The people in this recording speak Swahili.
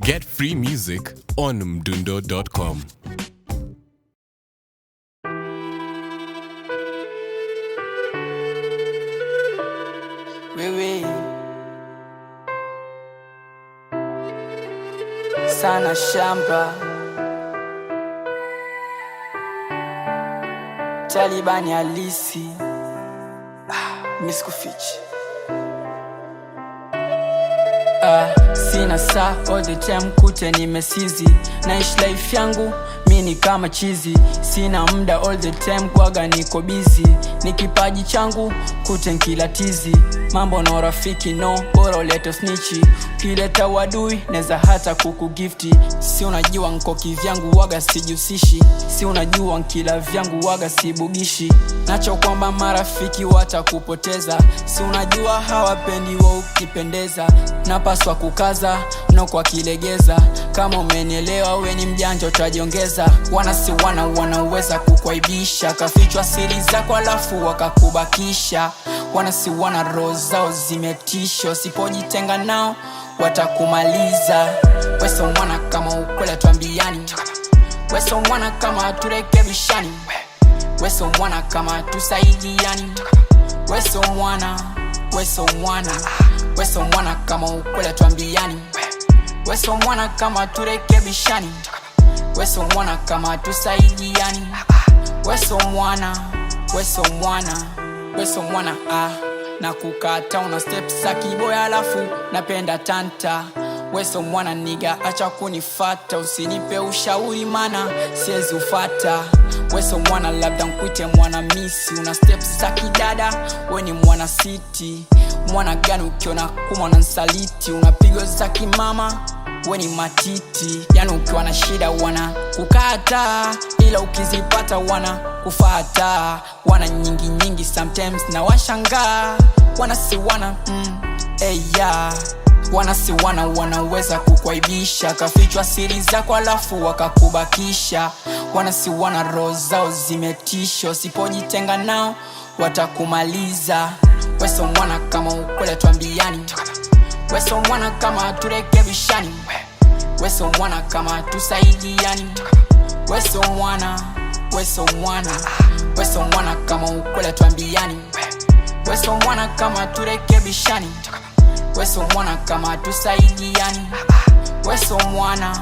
Get free music on mdundo.com. Wewe sana shamba Talibani halisi miskufichi sina saa all the time kute nimesizi naishi life yangu mini kama chizi sina muda all the time kwaga niko busy nikipaji changu kute nkilatizi mambo na rafiki no bora ulete snitchi kileta wadui neza hata kukugifti si unajua nko kivyangu waga sijusishi si unajua nkila vyangu waga sibugishi nacho kwamba marafiki watakupoteza si unajua hawapendi wa ukipendeza napaswa kukaza no kwa kilegeza kama umenielewa we ni mjanja utajiongeza wanaweza kukwaibisha kafichwa siri zako alafu wakakubakisha wana roho zao zimetisho sipojitenga nao watakumaliza weso mwana kama ukwela tuambiani weso mwana kama turekebishani weso mwana kama tusaidiani weso mwana kama ukwela tuambiani weso mwana kama turekebishani weso mwana kama tusaidiani weso mwana na kukata una steps za kiboya alafu napenda tanta weso mwana niga acha kunifata usinipe ushauri mana siwezi ufata weso mwana labda nkuite mwana misi una steps za kidada we ni mwana city mwana gani ukiona kumwana nsaliti unapigo za kimama we ni matiti yani ukiwa na shida wana kukata ila ukizipata wana kufata wana nyingi sometimes na washangaa wanaweza kukwaibisha kafichwa siri zako alafu wakakubakisha wana roho zao zimetisho sipojitenga nao watakumaliza weso mwana kama ukwela tuambiani weso mwana kama turekebishani weso mwana kama tusaidiani weso mwana kama ukwela tuambiani weso mwana kama turekebishani weso mwana kama tusaidiani weso mwana